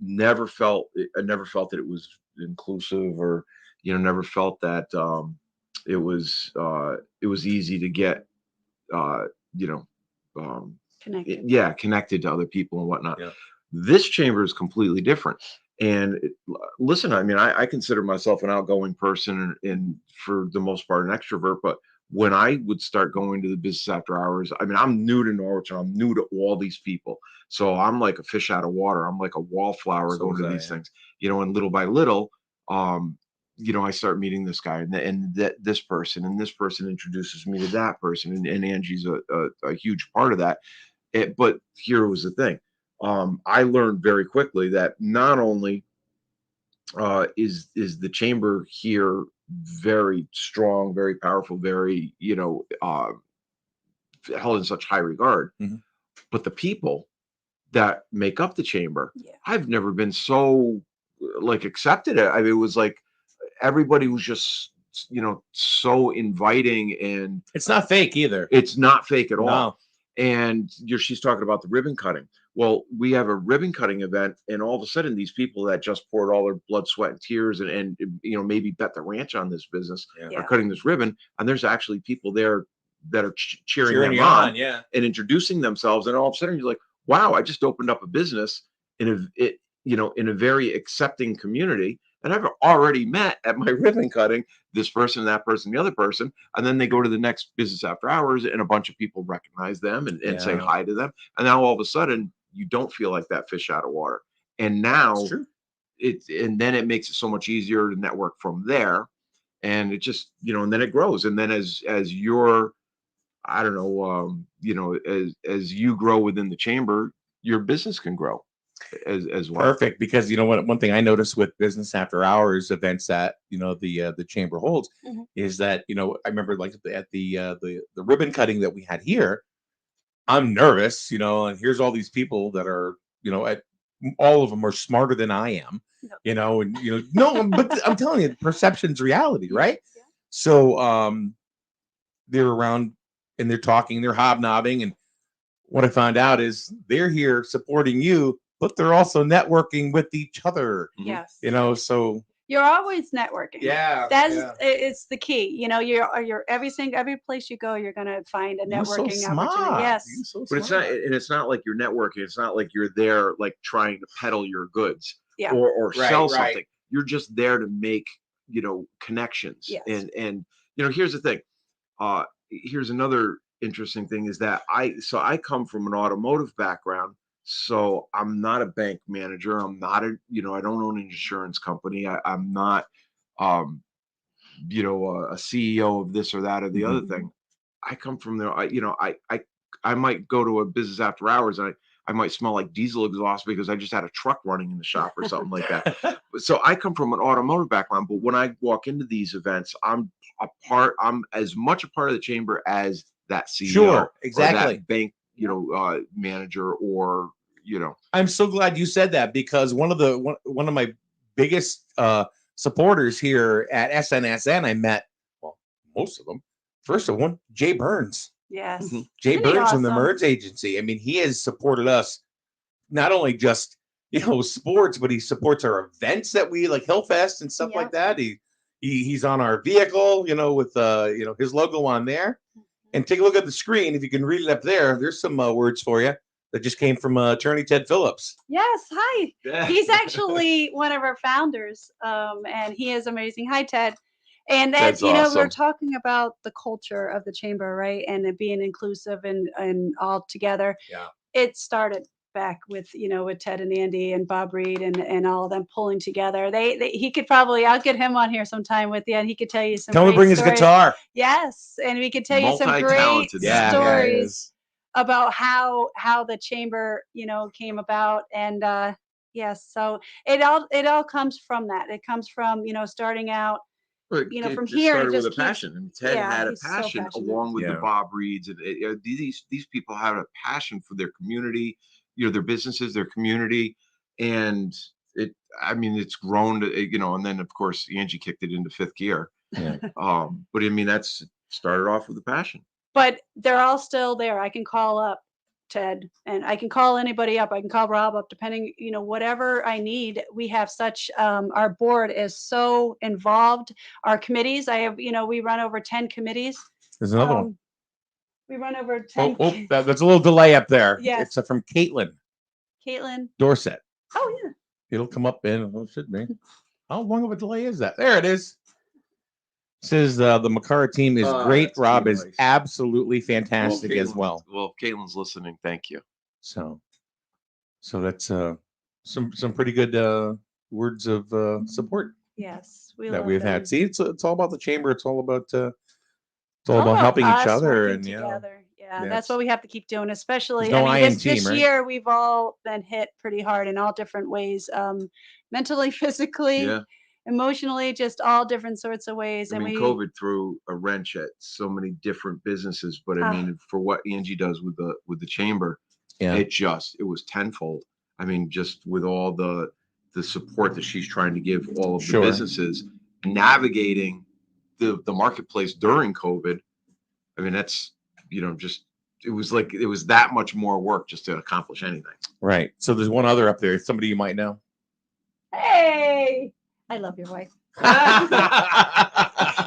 never felt that it was inclusive or never felt that it was easy to get connected to other people and whatnot. This chamber is completely different. And listen, I mean, I consider myself an outgoing person and for the most part an extrovert, but when I would start going to the business after hours, I mean, I'm new to Norwich and I'm new to all these people. So I'm like a fish out of water. I'm like a wallflower going to these things, and little by little, I start meeting this guy and this person introduces me to that person. And Angie's a huge part of that. But here was the thing. I learned very quickly that not only is the chamber here very strong, very powerful, very held in such high regard, but the people that make up the chamber, I've never been so accepted. I mean, it was like everybody was just so inviting, and it's not fake either. It's not fake at all. And she's talking about the ribbon cutting. Well, we have a ribbon cutting event, and all of a sudden, these people that just poured all their blood, sweat, and tears, and maybe bet the ranch on this business Yeah. are cutting this ribbon, and there's actually people there that are cheering them you on yeah. and introducing themselves, and all of a sudden, you're like, wow, I just opened up a business in a very accepting community, and I've already met at my ribbon cutting this person, that person, the other person, and then they go to the next business after hours, and a bunch of people recognize them and say Yeah. hi to them, and now all of a sudden you don't feel like that fish out of water. And now That's true. and then it makes it so much easier to network from there, and it just and then it grows, and then as you're I don't know as you grow within the chamber, your business can grow as well. Perfect, because you know what, one thing I noticed with business after hours events that the chamber holds Mhm. is that I remember like at the ribbon cutting that we had here, I'm nervous, and here's all these people that are at all of them are smarter than I am, No. and no, but I'm telling you, perception's reality, right? Yeah. So they're around and they're talking, they're hobnobbing, and what I found out is they're here supporting you, but they're also networking with each other. Yes. So You're always networking. yeah, It's the key. You're every place you go, you're gonna find a you're so networking opportunity. smart. Yes. You're so But smart. it's not like you're networking. It's not like you're there like trying to peddle your goods Yeah. or Right, sell right. something. You're just there to make connections. Yes. And here's the thing. Here's another interesting thing is that I come from an automotive background. So I'm not a bank manager. I'm not I don't own an insurance company. I'm not a CEO of this or that or the other Mhm. thing. I come from there. I might go to a business after hours, and I might smell like diesel exhaust because I just had a truck running in the shop or something like that. So I come from an automotive background, but when I walk into these events, I'm as much a part of the chamber as that CEO Sure, or exactly. that bank, manager or I'm so glad you said that, because one of my biggest supporters here at SNSN, I met, well, most of them. First of one, Jay Burns. Yes. Mhm. Jay Isn't he Burns from the awesome? Merge Agency. I mean, he has supported us not only just sports, but he supports our events that we like, Hillfest and stuff like that. He's on our vehicle, with his logo on there. And take a look at the screen. If you can read it up there, there's some words for you that just came from attorney Ted Phillips. Yes. Hi. He's actually one of our founders, and he is amazing. Hi, Ted. And that Ted's we're awesome. talking about the culture of the chamber, right? And it being inclusive and all together. Yeah. It started back with with Ted and Andy and Bob Reed and all of them pulling together. He could probably, I'll get him on here sometime with you, and he could tell you some. Tell him to great bring his stories. guitar. Yes, and we could tell you some great Multi-talented man. stories about how the chamber came about. And yes, so it all comes from that. It comes from starting out But from it here, started and it with a just keeps. passion, and Ted Yeah, had a he's so passion passionate. along with the Yeah. Bob Reeds, and these people have a passion for their community, their businesses, their community, and it's grown to, and then of course Angie kicked it into fifth gear. Yeah. But I mean that's started off with a passion. But they're all still there. I can call up Ted, and I can call anybody up. I can call Rob up, depending, whatever I need. We have such, our board is so involved. Our committees, I have, we run over 10 committees. There's another one. We run over 10. That's a little delay up there. Yes. It's from Caitlin Caitlin. Dorset. Oh, yeah. It'll come up in, well, it should be. How long of a delay is that? There it is. Says the Makara team is great. That's Rob too is nice. absolutely fantastic as well. Well, if Caitlin's listening, thank you. So that's some pretty good words of support Yes. that love we've them. had. See, it's all about the chamber. It's all about All about helping each us other, working and together. Yeah, that's- that's what we have to keep doing. Especially, There's no I in this team, right? year we've all been hit pretty hard in all different ways, mentally, physically, Yeah. emotionally, just all different sorts of ways. I And mean, we, COVID threw a wrench at so many different businesses, but I Ah. mean, for what Angie does with the chamber, Yeah. it was tenfold. I mean, just with all the support that she's trying to give all of the Sure. businesses, navigating the marketplace during COVID. I mean, that's just it was that much more work just to accomplish anything. Right. So there's one other up there. Somebody you might know. Hey, I love your wife.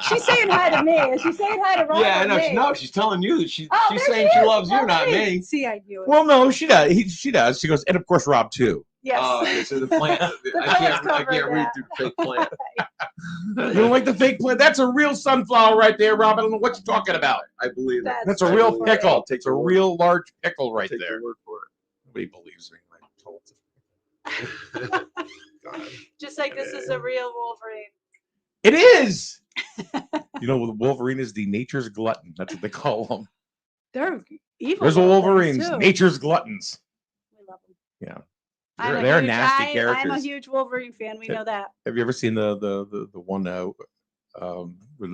She's saying hi to me. Is she saying hi to Rob? Yeah, or me? no, she's telling you that she's Oh, there saying she she is. loves you, not Okay. me. See, I knew it. Well, no, she does. She does. She goes, and of course, Rob too. Yes. Okay, so the plant. I can't read through fake plant. You don't like the fake plant? That's a real sunflower right there, Rob. I don't know what you're talking about. I believe that. That's a real funny. pickle. Take It's a your word. real large pickle right Take there. your word for Nobody believes me. I told it. God. Just like this is a real Wolverine. It is. You know, Wolverine is the nature's glutton. That's what they call them. They're evil. There's a little things, Wolverines, too. nature's gluttons. We love them. Yeah. I'm They're a huge, nasty I'm a characters. huge Wolverine fan. We know that. Have you ever seen the one with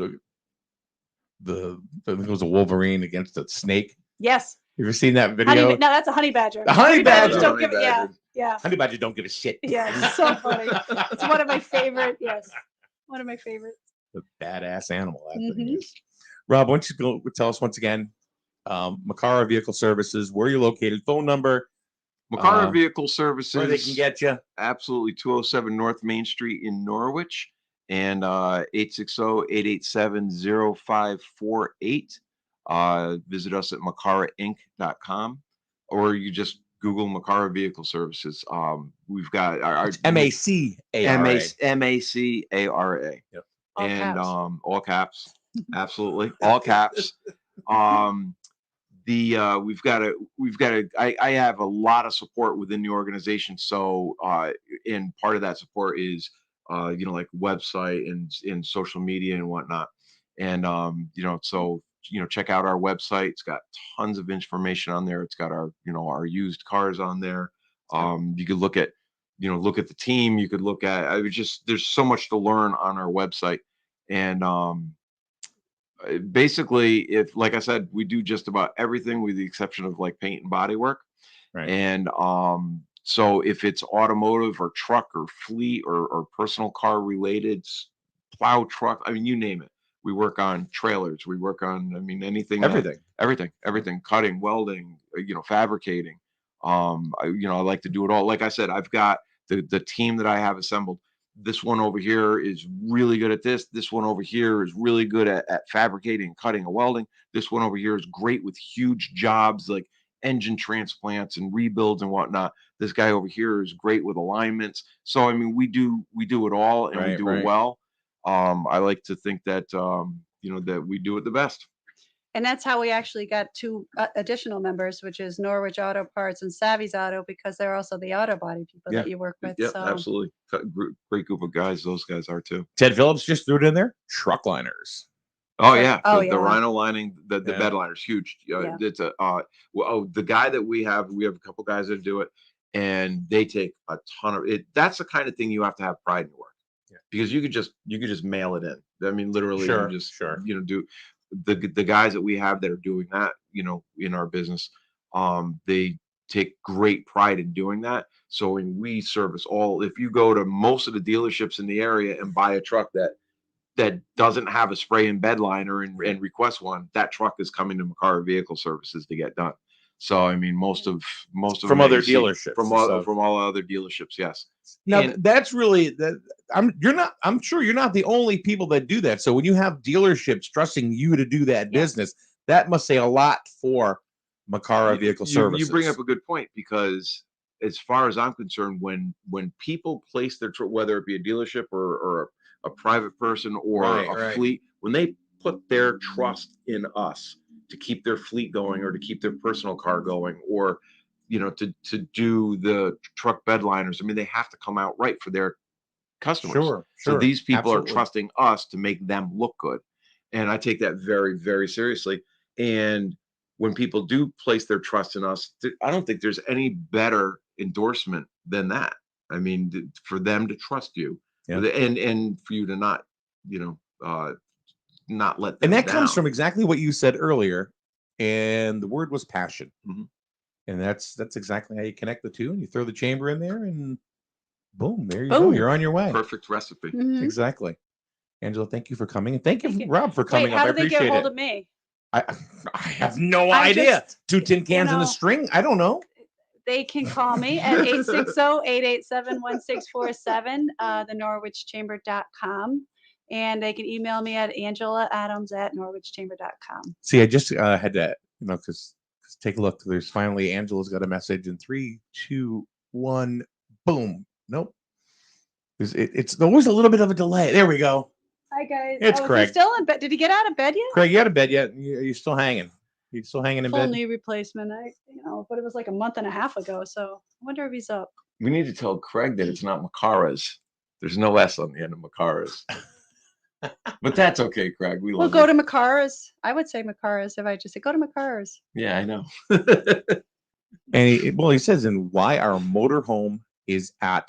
the I think it was a Wolverine against a snake? Yes. You ever seen that video? No, that's a honey badger. The honey badger. Don't give it. Yeah. Yeah. Honey badger don't give a shit. Yeah. It's so funny. It's one of my favorite. Yes. One of my favorites. The badass animal that thing Mhm. is. Rob, why don't you go tell us once again, Makara Vehicle Services, where you're located, phone number, Makara Vehicle where Services. they can get you. Absolutely, 207 North Main Street in Norwich, and 860-887-0548. Visit us at makarainc.com, or you just Google Makara Vehicle Services. We've got our MACARA. MACARA. Yep. All And caps. all caps, absolutely, all caps. We've got I have a lot of support within the organization, so and part of that support is like website and social media and whatnot, and so check out our website. It's got tons of information on there. It's got our our used cars on there. You could look at the team. You could look at there's so much to learn on our website, and basically, if like I said, we do just about everything with the exception of like paint and body work. Right. And so if it's automotive or truck or fleet or personal car related, plow truck, I mean, you name it. We work on trailers. We work on, I mean, anything. Everything, cutting, welding, fabricating. I like to do it all. Like I said, I've got the team that I have assembled. This one over here is really good at this. This one over here is really good at fabricating, cutting, and welding. This one over here is great with huge jobs like engine transplants and rebuilds and whatnot. This guy over here is great with alignments. So I mean, we do it all, and we do it well. I like to think that that we do it the best. And that's how we actually got two additional members, which is Norwich Auto Parts and Savvy's Auto, because they're also the auto body people that you work with. Yeah, so. absolutely. Great group of guys. Those guys are too. Ted Phillips just threw it in there. Truck liners. Oh yeah, Oh, the rhino lining, the bed liner's huge. Yeah. It's a the guy that we have a couple guys that do it, and they take a ton of it. That's the kind of thing you have to have pride in your work, because you could just mail it in. I mean, literally, you just do. The guys that we have that are doing that, in our business, they take great pride in doing that. So when we service if you go to most of the dealerships in the area and buy a truck that doesn't have a spray and bed liner and request one, that truck is coming to Makara Vehicle Services to get done. So I mean, most of From other dealerships, from all other dealerships, yes. Now that's really that. I'm sure you're not the only people that do that. So when you have dealerships trusting you to do that business, that must say a lot for Makara Vehicle Services. You bring up a good point, because as far as I'm concerned, when people place their truck, whether it be a dealership or a private person or a fleet, when they put their trust in us to keep their fleet going or to keep their personal car going, or to do the truck bed liners, I mean, they have to come out right for their customers. Sure. So these people are trusting us to make them look good, and I take that very, very seriously. And when people do place their trust in us, I don't think there's any better endorsement than that. I mean, for them to trust you, and for you to not let them and that down. comes from exactly what you said earlier, and the word was passion. Mm-hmm. And that's exactly how you connect the two, and you throw the chamber in there, and boom, there you go. You're on your way. Perfect recipe. Mhm. Exactly. Angela, thank you for coming, and thank you, Rob, for coming Wait, up. how I did they appreciate get hold it. of me? I have no I idea. just, 2 tin cans and know, a string. I don't know. they can call me at 860-887-1647, thenorwichchamber.com. And they can email me at angelaadams@norwichchamber.com. See, I just had to, because take a look. There's finally Angela's got a message in 3, 2, 1, boom. Nope. It's always a little bit of a delay. There we go. Hi guys. It's Is Craig. he still in bed? Did he get out of bed yet? Craig, you out of bed yet? Are you still hanging? You still hanging in Full bed? knee replacement. But it was like a month and a half ago. So I wonder if he's up. We need to tell Craig that it's not Macara's. There's no S on the end of Macara's. But that's okay, Craig. We We'll love go you. to Macara's. I would say Macara's if I just said go to Macara's. Yeah, I know. And he says, and why our motorhome is at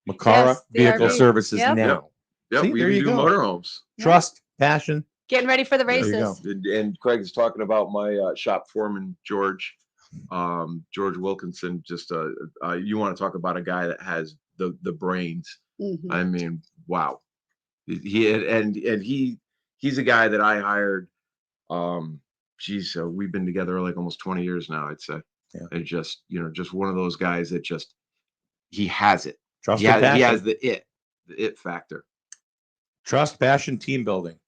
Macara Yes, the Vehicle RV. Services Yep. now. Yep, See, we there even you do go. motorhomes. Yep. Trust, passion. Getting ready for the There you races. go. And Craig's talking about my shop foreman, George Wilkinson. Just you want to talk about a guy that has the brains. Mhm. I mean, wow. He's a guy that I hired. We've been together like almost 20 years now, I'd say. Yeah. And just one of those guys that just he has it. Trust, He and passion. has the it factor. Trust, passion, team building.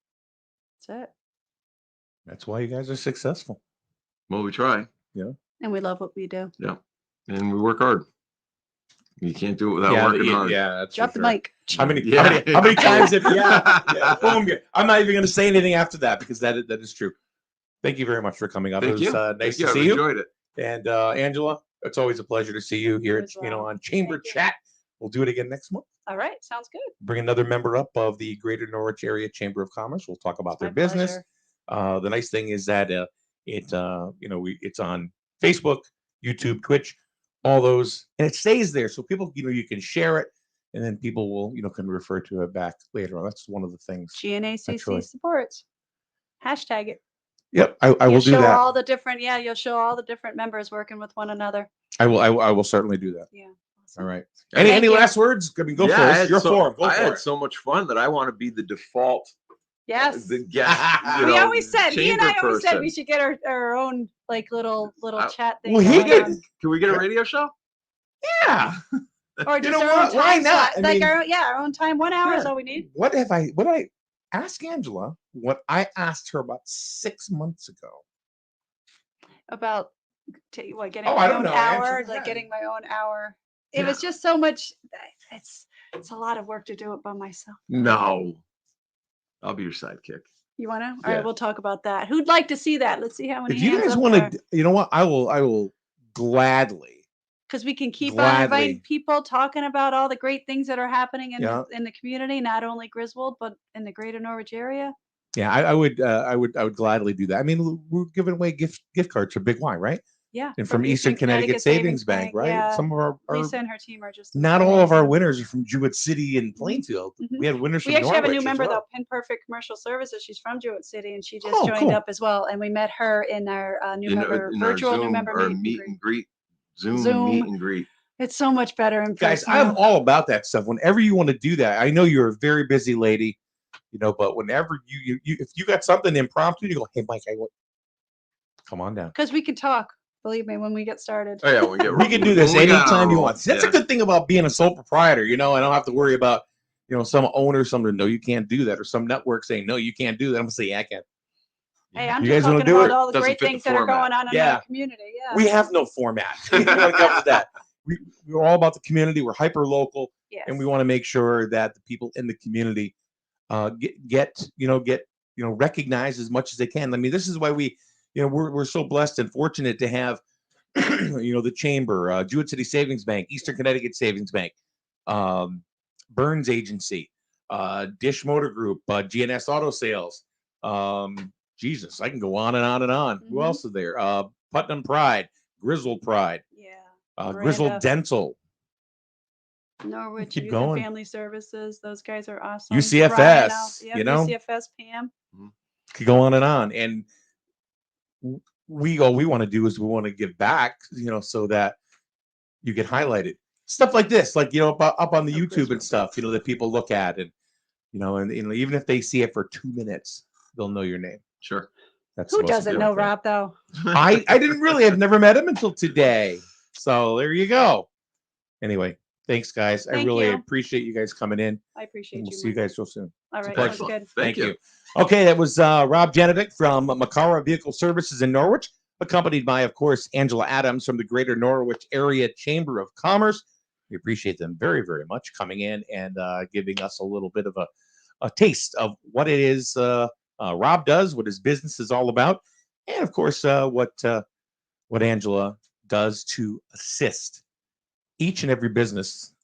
That's it. That's why you guys are successful. Well, we try. And we love what we do. Yeah. And we work hard. You can't do it without working hard. Yeah, that's Drop for the sure. mic. How many times have boom. I'm not even going to say anything after that because that is true. Thank you very much for coming up. Thank It was you. nice to I've see you. enjoyed it. And Angela, it's always a pleasure to see you here You as well. on Chamber Thank you. Chat. We'll do it again next month. All right. Sounds good. Bring another member up of the Greater Norwich Area Chamber of Commerce. We'll talk about their My business. pleasure. The nice thing is that it's on Facebook, YouTube, Twitch, all those, and it stays there. So people, you can share it, and then people will, can refer to it back later on. That's one of the things. GNACC Actually. supports. Hashtag it. Yep, I will do show that. all the different, you'll show all the different members working with one another. I will certainly do that. Yeah. All right. Thank Any you. last words? I mean, go Yeah, for I it. had Your so- forum. Go I for had it. so much fun that I want to be the default. Yes. The guest. We always said, he and I chamber always said we person. should get our own little chat thing. Well, going he on. Can we get a radio show? Yeah. Or You just know our own what? Why time not? slot. I mean- Our own time. 1 hour is Yeah. all we need. What I ask Angela what I asked her about 6 months ago? About getting Oh, my I don't own know, hour, Angela. like Yeah. getting my own hour. It Yeah. was just so much. It's a lot of work to do it by myself. No. I'll be your sidekick. You want to? All Yeah. right, we'll talk about that. Who'd like to see that? Let's see how many If you hands guys up want there. to, you know what? I will gladly. Because we can keep on Gladly. inviting people, talking about all the great things that are happening in, Yeah. in the community, not only Griswold, but in the Greater Norwich area. Yeah, I would gladly do that. I mean, we're giving away gift cards for Big Y, right? Yeah. And from Eastern Connecticut Savings Bank, right? Yeah. Some of our Lisa and her team are just not all of our amazing. winners are from Jewett City and Plainfield. Mhm. We had winners from We actually have a new Norwich as member well. though, Pin Perfect Commercial Services. She's from Jewett City, and she just Oh, joined cool. up as well. And we met her in our new member in our virtual new Zoom member or meet and greet. Zoom meet and greet. It's so much better in Guys, person. I'm all about that stuff. Whenever you want to do that, I know you're a very busy lady, but whenever you if you got something impromptu, you go, hey, Mike, come on down. Because we can talk. Believe me, when we get started. Oh yeah, We can do this when we got anytime on you roll. want. That's a good thing about being a sole proprietor. I don't have to worry about, some owner, something, no, you can't do that. Or some network saying, no, you can't do that. I'm going to say, yeah, I can. Hey, I'm You just guys wanna talking do about it? all the Doesn't great fit the things that are format. going on in Yeah. our community. Yeah. We have no format. We want to cover that. We're all about the community. We're hyper local. Yes. And we want to make sure that the people in the community get recognized as much as they can. I mean, this is why we're so blessed and fortunate to have the chamber, Jewett City Savings Bank, Eastern Connecticut Savings Bank, Burns Agency, Dish Motor Group, GNS Auto Sales. Jesus, I can go on and on and on. Who Mhm. else is there? Putnam Pride, Griswold Pride, Yeah. Griswold Miranda. Dental, Norwich Keep Youth going. and Family Services. Those guys are awesome. UCFS, Ryan Al- yeah, you know? UCFS PM. could go on and on. And all we want to do is we want to give back, so that you get highlighted. Stuff like this, like, up on the YouTube and stuff, that people look at and even if they see it for 2 minutes, they'll know your name. Sure. That's Who the most doesn't know important thing. Rob, though? I didn't really. I've never met him until today. So there you go. Anyway, thanks, guys. I Thank really you. appreciate you guys coming in. I appreciate And we'll you. see you Mike. guys real soon. All It's a right, pleasure. sounds good. Thank you. Okay, that was Rob Janadic from Makara Vehicle Services in Norwich, accompanied by, of course, Angela Adams from the Greater Norwich Area Chamber of Commerce. We appreciate them very, very much coming in and giving us a little bit of a taste of what it is Rob does, what his business is all about, and of course what Angela does to assist each and every business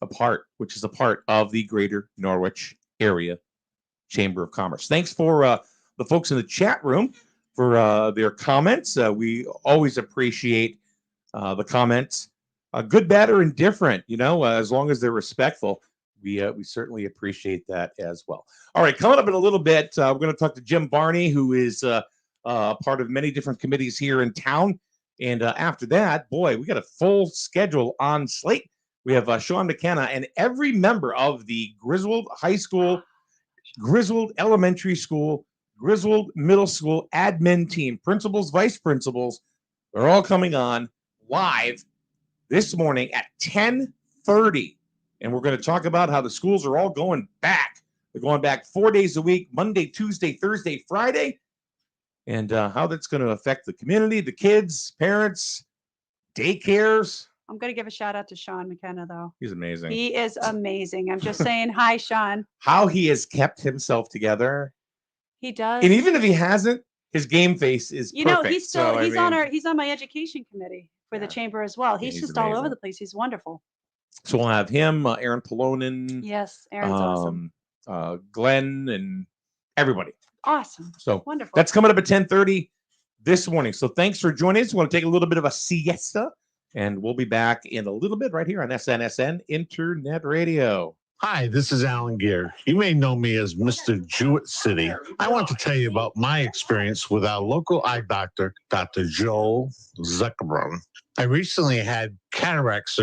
which is a part of the Greater Norwich Area Chamber of Commerce. Thanks for the folks in the chat room for their comments. We always appreciate the comments, good, bad, or indifferent. As long as they're respectful, we certainly appreciate that as well. All right, coming up in a little bit, we're going to talk to Jim Barney, who is part of many different committees here in town. And after that, boy, we got a full schedule on slate. We have Sean McKenna and every member of the Griswold High School, Griswold Elementary School, Griswold Middle School admin team, principals, vice principals. They're all coming on live this morning at 10:30. And we're going to talk about how the schools are all going back. They're going back 4 days a week, Monday, Tuesday, Thursday, Friday, and how that's going to affect the community, the kids, parents, daycares. I'm going to give a shout out to Sean McKenna, though. He's amazing. He is amazing. I'm just saying hi, Sean. How he has kept himself together. He does. And even if he hasn't, his game face is perfect. He's still he's on my education committee for the chamber as well. He's just all over the place. He's wonderful. So we'll have him, Aaron Polonin. Yes, Aaron's awesome. Glenn and everybody. Awesome. So wonderful. That's coming up at 10:30 this morning. So thanks for joining us. We want to take a little bit of a siesta, and we'll be back in a little bit right here on SNSN Internet Radio. Hi, this is Alan Gear. You may know me as Mr. Jewett City. I want to tell you about my experience with our local eye doctor, Dr. Joel Zuckerbrun. I recently had cataract surgery